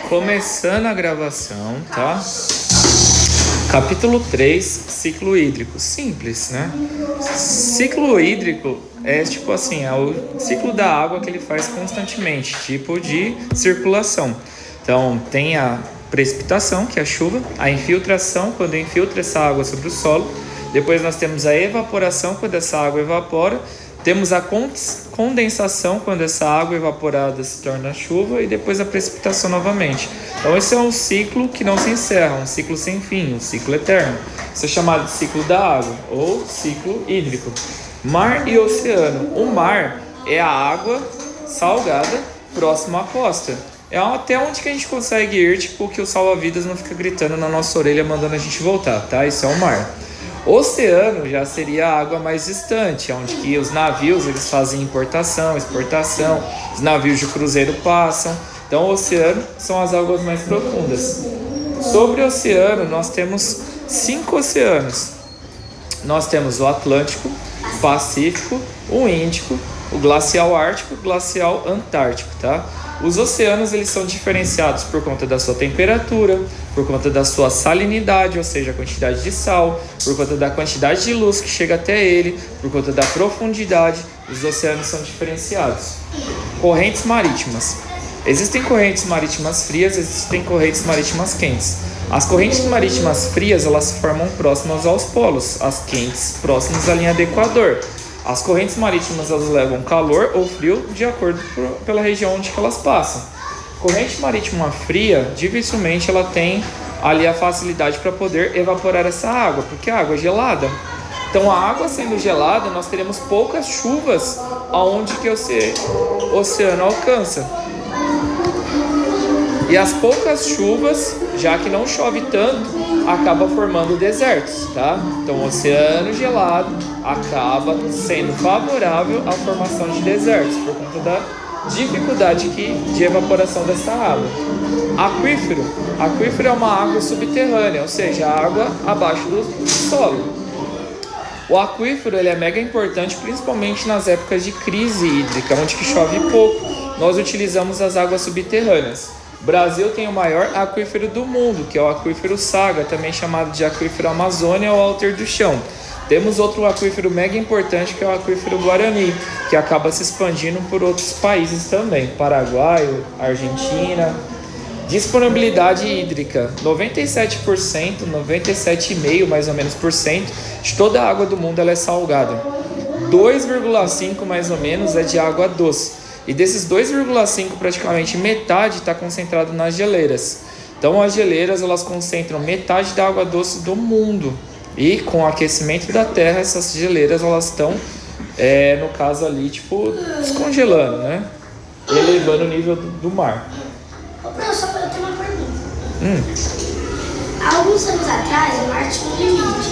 Começando a gravação, tá? Capítulo 3, ciclo hídrico. Simples, né? Ciclo hídrico é tipo assim, é o ciclo da água que ele faz constantemente, tipo de circulação. Então, tem a precipitação, que é a chuva, a infiltração, quando infiltra essa água sobre o solo. Depois nós temos a evaporação, quando essa água evapora. Temos a condensação, quando essa água evaporada se torna chuva, e depois a precipitação novamente. Então esse é um ciclo que não se encerra, um ciclo sem fim, um ciclo eterno. Isso é chamado de ciclo da água, ou ciclo hídrico. Mar e oceano. O mar é a água salgada próximo à costa. É até onde que a gente consegue ir, tipo que o salva-vidas não fica gritando na nossa orelha mandando a gente voltar, tá? Isso é o mar. Oceano já seria a água mais distante, onde que os navios eles fazem importação, exportação, os navios de cruzeiro passam. Então o oceano são as águas mais profundas. Sobre o oceano, nós temos 5 oceanos. Nós temos o Atlântico, o Pacífico, o Índico, o Glacial Ártico e o Glacial Antártico, tá? Os oceanos eles são diferenciados por conta da sua temperatura, por conta da sua salinidade, ou seja, a quantidade de sal, por conta da quantidade de luz que chega até ele, por conta da profundidade. Os oceanos são diferenciados. Correntes marítimas. Existem correntes marítimas frias, existem correntes marítimas quentes. As correntes marítimas frias elas se formam próximas aos polos, as quentes próximas à linha do Equador. As correntes marítimas elas levam calor ou frio de acordo pela região onde elas passam. Corrente marítima fria, dificilmente ela tem ali a facilidade para poder evaporar essa água, porque a água é gelada. Então a água sendo gelada, nós teremos poucas chuvas aonde que o oceano alcança. E as poucas chuvas, já que não chove tanto, acaba formando desertos, tá? Então o oceano gelado acaba sendo favorável à formação de desertos por conta da dificuldade de evaporação dessa água. Aquífero é uma água subterrânea, ou seja, a água abaixo do solo. O aquífero ele é mega importante, principalmente nas épocas de crise hídrica, onde que chove pouco. Nós utilizamos as águas subterrâneas. O Brasil tem o maior aquífero do mundo, que é o aquífero Saga, também chamado de aquífero Amazônia ou Alter do Chão. Temos outro aquífero mega importante, que é o aquífero Guarani, que acaba se expandindo por outros países também, Paraguai, Argentina. Disponibilidade hídrica, 97%, 97,5% mais ou menos por cento de toda a água do mundo ela é salgada. 2,5% mais ou menos é de água doce. E desses 2,5%, praticamente metade está concentrado nas geleiras. Então as geleiras elas concentram metade da água doce do mundo. E com o aquecimento da terra, essas geleiras elas estão, no caso ali, tipo, descongelando, né? Elevando o nível do mar. Ô, professor, eu tenho uma pergunta. Há alguns anos atrás, o mar tinha um limite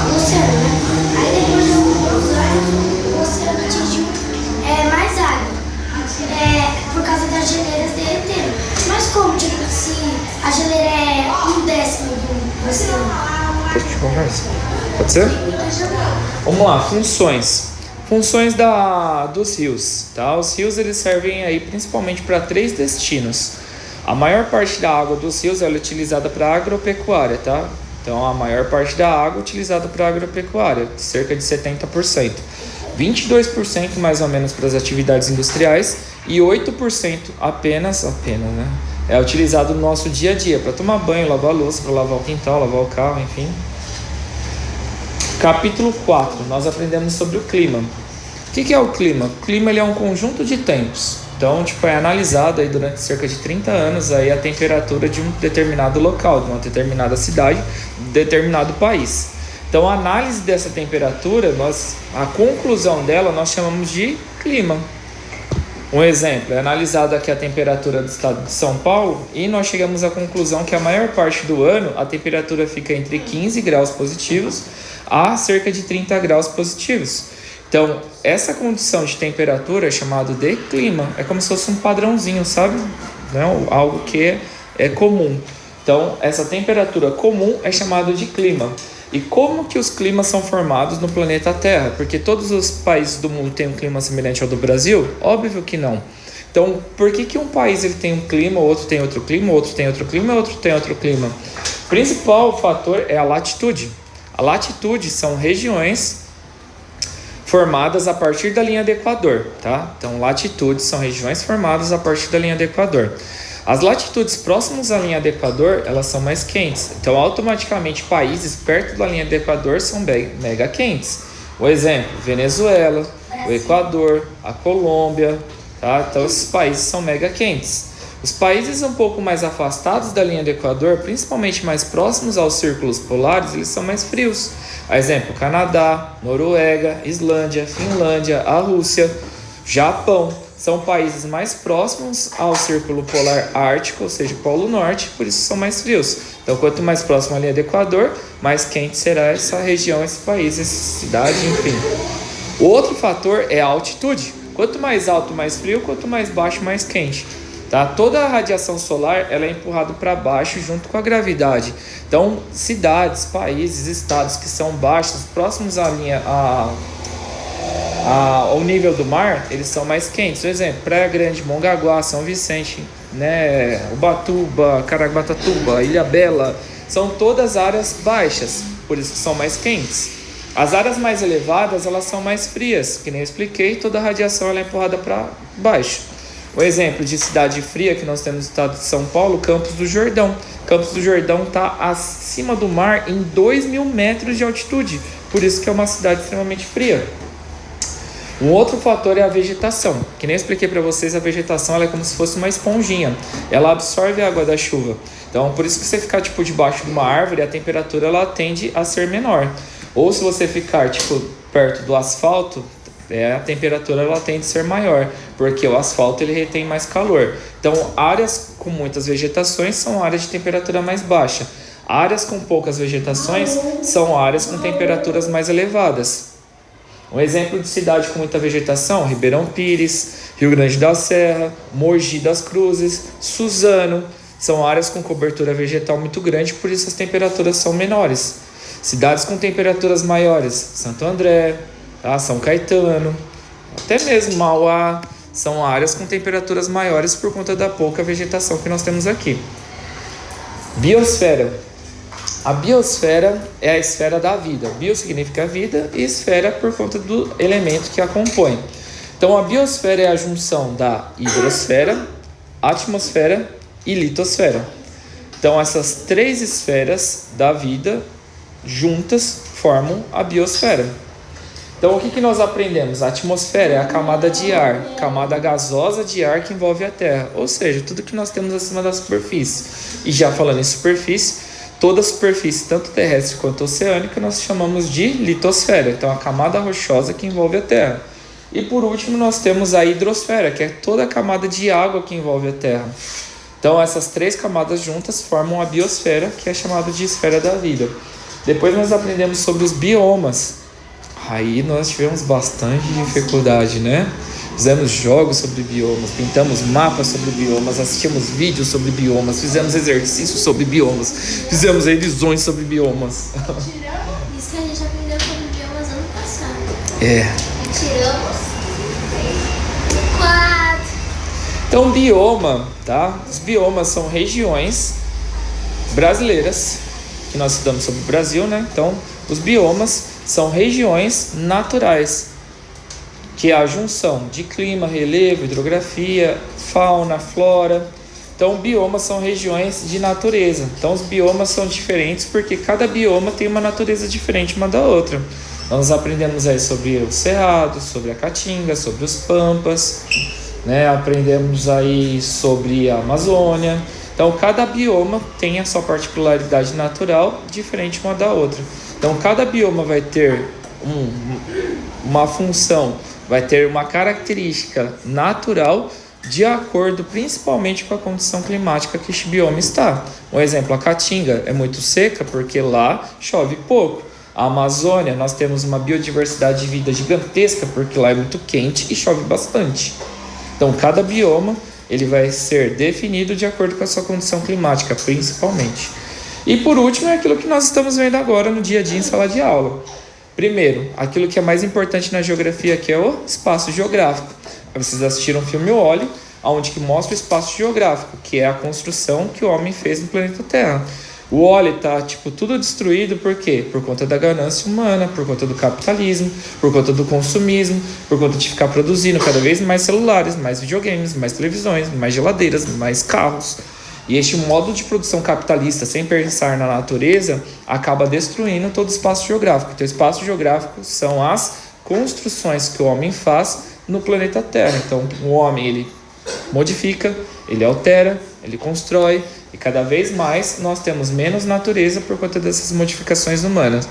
no oceano, né? Aí depois de alguns anos, o oceano atingiu mais água. Por causa das geleiras derretendo. Mas como, tipo, se a geleira é 1/10 do oceano? Depois a gente conversa. Pode ser? Vamos lá, funções. Funções dos rios, tá? Os rios eles servem aí principalmente para 3 destinos. A maior parte da água dos rios ela é utilizada para agropecuária, tá? Então a maior parte da água é utilizada para agropecuária, cerca de 70%. 22% mais ou menos para as atividades industriais e 8% apenas, né? É utilizado no nosso dia a dia, para tomar banho, lavar a louça, para lavar o quintal, lavar o carro, enfim. Capítulo 4, nós aprendemos sobre o clima. O que é o clima? O clima ele é um conjunto de tempos. Então, é analisado aí durante cerca de 30 anos aí a temperatura de um determinado local, de uma determinada cidade, de um determinado país. Então, a análise dessa temperatura, a conclusão dela, nós chamamos de clima. Um exemplo, é analisada aqui a temperatura do estado de São Paulo e nós chegamos à conclusão que a maior parte do ano a temperatura fica entre 15 graus positivos a cerca de 30 graus positivos. Então, essa condição de temperatura é chamada de clima. É como se fosse um padrãozinho, sabe? Não, algo que é comum. Então, essa temperatura comum é chamada de clima. E como que os climas são formados no planeta Terra? Porque todos os países do mundo têm um clima semelhante ao do Brasil? Óbvio que não. Então, por que um país ele tem um clima, outro tem outro clima, outro tem outro clima, outro tem outro clima? O principal fator é a latitude. A latitude são regiões formadas a partir da linha do Equador, tá? Então, latitudes são regiões formadas a partir da linha do Equador. As latitudes próximas à linha do Equador, elas são mais quentes. Então, automaticamente, países perto da linha do Equador são mega quentes. O exemplo, Venezuela, o Equador, a Colômbia, tá? Então, esses países são mega quentes. Os países um pouco mais afastados da linha do Equador, principalmente mais próximos aos círculos polares, eles são mais frios. Exemplo, Canadá, Noruega, Islândia, Finlândia, a Rússia, Japão. São países mais próximos ao círculo polar ártico, ou seja, Polo Norte, por isso são mais frios. Então, quanto mais próximo à linha do Equador, mais quente será essa região, esse país, essa cidade, enfim. O outro fator é a altitude. Quanto mais alto, mais frio, quanto mais baixo, mais quente. Tá? Toda a radiação solar ela é empurrada para baixo junto com a gravidade. Então, cidades, países, estados que são baixos, próximos à linha, ao nível do mar, eles são mais quentes. Por exemplo, Praia Grande, Mongaguá, São Vicente, né, Ubatuba, Caraguatatuba, Ilhabela, são todas áreas baixas, por isso que são mais quentes. As áreas mais elevadas, elas são mais frias, que nem eu expliquei, toda a radiação ela é empurrada para baixo. O exemplo de cidade fria que nós temos no estado de São Paulo, Campos do Jordão. Campos do Jordão está acima do mar em 2.000 metros de altitude, por isso que é uma cidade extremamente fria. Um outro fator é a vegetação. Que nem eu expliquei para vocês, a vegetação ela é como se fosse uma esponjinha. Ela absorve a água da chuva. Então, por isso que você ficar debaixo de uma árvore, a temperatura ela tende a ser menor. Ou se você ficar perto do asfalto, a temperatura ela tende a ser maior, porque o asfalto ele retém mais calor. Então, áreas com muitas vegetações são áreas de temperatura mais baixa. Áreas com poucas vegetações são áreas com temperaturas mais elevadas. Um exemplo de cidade com muita vegetação, Ribeirão Pires, Rio Grande da Serra, Mogi das Cruzes, Suzano, são áreas com cobertura vegetal muito grande, por isso as temperaturas são menores. Cidades com temperaturas maiores, Santo André, tá? São Caetano, até mesmo Mauá, são áreas com temperaturas maiores por conta da pouca vegetação que nós temos aqui. Biosfera. A biosfera é a esfera da vida. Bio significa vida e esfera por conta do elemento que a compõe. Então, a biosfera é a junção da hidrosfera, atmosfera e litosfera. Então, essas três esferas da vida juntas formam a biosfera. Então, o que nós aprendemos? A atmosfera é a camada de ar, camada gasosa de ar que envolve a Terra. Ou seja, tudo que nós temos acima da superfície. E já falando em superfície, toda a superfície, tanto terrestre quanto oceânica, nós chamamos de litosfera. Então, a camada rochosa que envolve a Terra. E por último, nós temos a hidrosfera, que é toda a camada de água que envolve a Terra. Então, essas três camadas juntas formam a biosfera, que é chamada de esfera da vida. Depois nós aprendemos sobre os biomas. Aí nós tivemos bastante dificuldade, né? Fizemos jogos sobre biomas, pintamos mapas sobre biomas, assistimos vídeos sobre biomas, fizemos exercícios sobre biomas, fizemos revisões sobre biomas. Tiramos isso que a gente aprendeu sobre biomas ano passado. Tiramos 4. Então, bioma, tá? Os biomas são regiões brasileiras, que nós estudamos sobre o Brasil, né? Então, os biomas são regiões naturais, que é a junção de clima, relevo, hidrografia, fauna, flora. Então, biomas são regiões de natureza. Então, os biomas são diferentes porque cada bioma tem uma natureza diferente uma da outra. Nós aprendemos aí sobre o cerrado, sobre a caatinga, sobre os pampas, né? Aprendemos aí sobre a Amazônia. Então, cada bioma tem a sua particularidade natural diferente uma da outra. Então, cada bioma vai ter uma função, vai ter uma característica natural de acordo principalmente com a condição climática que este bioma está. Um exemplo, a Caatinga é muito seca porque lá chove pouco. A Amazônia, nós temos uma biodiversidade de vida gigantesca porque lá é muito quente e chove bastante. Então, cada bioma ele vai ser definido de acordo com a sua condição climática, principalmente. E por último, é aquilo que nós estamos vendo agora no dia a dia em sala de aula. Primeiro, aquilo que é mais importante na geografia, que é o espaço geográfico. Vocês assistiram o filme O Wall-E, onde que mostra o espaço geográfico, que é a construção que o homem fez no planeta Terra. O óleo tá, tudo destruído, por quê? Por conta da ganância humana, por conta do capitalismo, por conta do consumismo, por conta de ficar produzindo cada vez mais celulares, mais videogames, mais televisões, mais geladeiras, mais carros. E este modo de produção capitalista, sem pensar na natureza, acaba destruindo todo o espaço geográfico. Então, o espaço geográfico são as construções que o homem faz no planeta Terra. Então, o homem, ele modifica, ele altera, ele constrói, e cada vez mais nós temos menos natureza por conta dessas modificações humanas.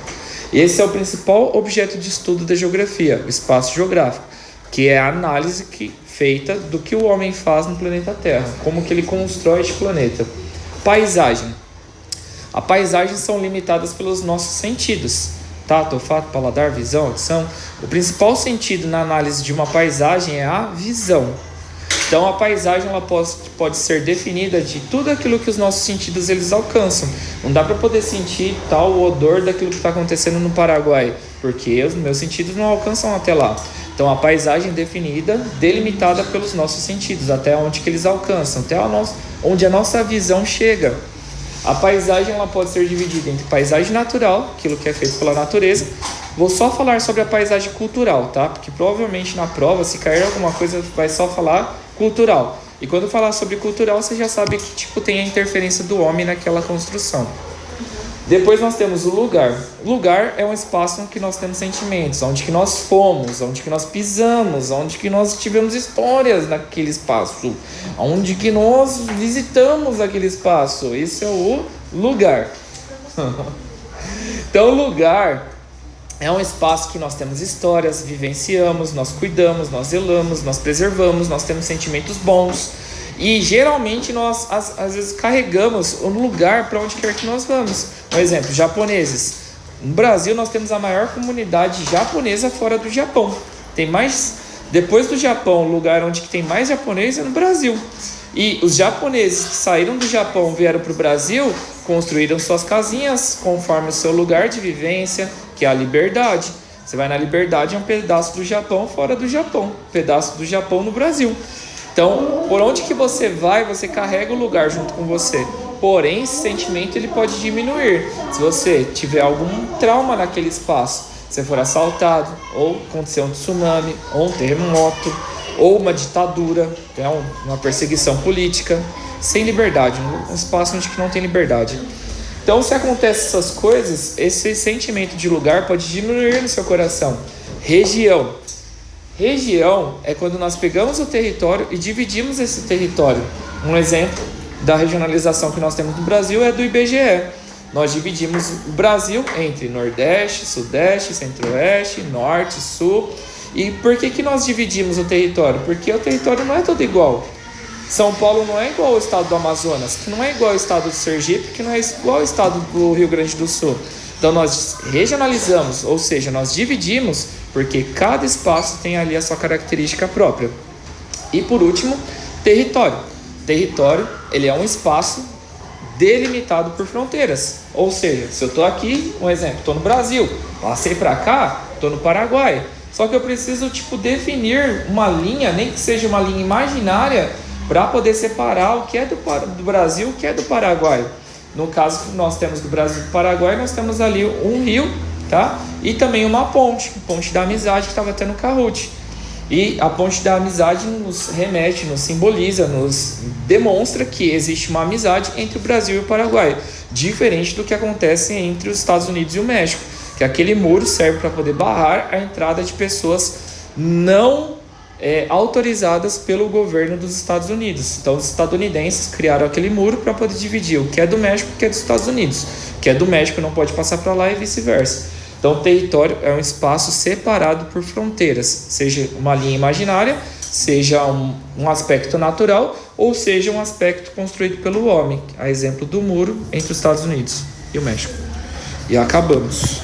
E esse é o principal objeto de estudo da geografia, o espaço geográfico, que é a análise feita do que o homem faz no planeta Terra, como que ele constrói este planeta. Paisagem. A paisagem são limitadas pelos nossos sentidos, tato, olfato, paladar, visão, audição. O principal sentido na análise de uma paisagem é a visão. Então a paisagem ela pode ser definida de tudo aquilo que os nossos sentidos eles alcançam. Não dá para poder sentir tal odor daquilo que está acontecendo no Paraguai, porque os meus sentidos não alcançam até lá. Então a paisagem é definida, delimitada pelos nossos sentidos, até onde que eles alcançam, até onde a nossa visão chega. A paisagem ela pode ser dividida entre paisagem natural, aquilo que é feito pela natureza. Vou só falar sobre a paisagem cultural, tá? Porque provavelmente na prova, se cair alguma coisa, vai só falar cultural. E quando falar sobre cultural, você já sabe que tem a interferência do homem naquela construção. Depois nós temos o lugar. Lugar é um espaço onde nós temos sentimentos, onde que nós fomos, onde que nós pisamos, onde que nós tivemos histórias naquele espaço, onde que nós visitamos aquele espaço. Esse é o lugar. Então, o lugar é um espaço que nós temos histórias, vivenciamos, nós cuidamos, nós zelamos, nós preservamos, nós temos sentimentos bons. E geralmente nós às vezes carregamos o lugar para onde quer que nós vamos. Por exemplo, japoneses. No Brasil nós temos a maior comunidade japonesa fora do Japão. Tem mais, depois do Japão, o lugar onde tem mais japonês é no Brasil. E os japoneses que saíram do Japão, vieram para o Brasil, construíram suas casinhas conforme o seu lugar de vivência, que é a Liberdade. Você vai na Liberdade, é um pedaço do Japão fora do Japão, um pedaço do Japão no Brasil. Então, por onde que você vai, você carrega o lugar junto com você. Porém, esse sentimento ele pode diminuir. Se você tiver algum trauma naquele espaço, se você for assaltado, ou acontecer um tsunami, ou um terremoto, ou uma ditadura, uma perseguição política, sem liberdade, um espaço onde não tem liberdade. Então, se acontecem essas coisas, esse sentimento de lugar pode diminuir no seu coração. Região. Região é quando nós pegamos o território e dividimos esse território. Um exemplo da regionalização que nós temos no Brasil é do IBGE. Nós dividimos o Brasil entre Nordeste, Sudeste, Centro-Oeste, Norte, Sul. E por que nós dividimos o território? Porque o território não é todo igual. São Paulo não é igual ao estado do Amazonas, que não é igual ao estado do Sergipe, que não é igual ao estado do Rio Grande do Sul. Então nós regionalizamos, ou seja, nós dividimos, porque cada espaço tem ali a sua característica própria. E por último, território. Território, ele é um espaço delimitado por fronteiras. Ou seja, se eu estou aqui, um exemplo, estou no Brasil, passei para cá, estou no Paraguai. Só que eu preciso definir uma linha, nem que seja uma linha imaginária, para poder separar o que é do Brasil e o que é do Paraguai. No caso que nós temos do Brasil e do Paraguai, nós temos ali um rio, tá? E também uma ponte da amizade que estava até no Kahoot. E a ponte da amizade nos remete, nos simboliza, nos demonstra que existe uma amizade entre o Brasil e o Paraguai, diferente do que acontece entre os Estados Unidos e o México, que aquele muro serve para poder barrar a entrada de pessoas não autorizadas pelo governo dos Estados Unidos. Então os estadunidenses criaram aquele muro para poder dividir o que é do México e o que é dos Estados Unidos. O que é do México não pode passar para lá e vice-versa. Então o território é um espaço separado por fronteiras, seja uma linha imaginária, seja um aspecto natural ou seja um aspecto construído pelo homem, a exemplo do muro entre os Estados Unidos e o México. E acabamos.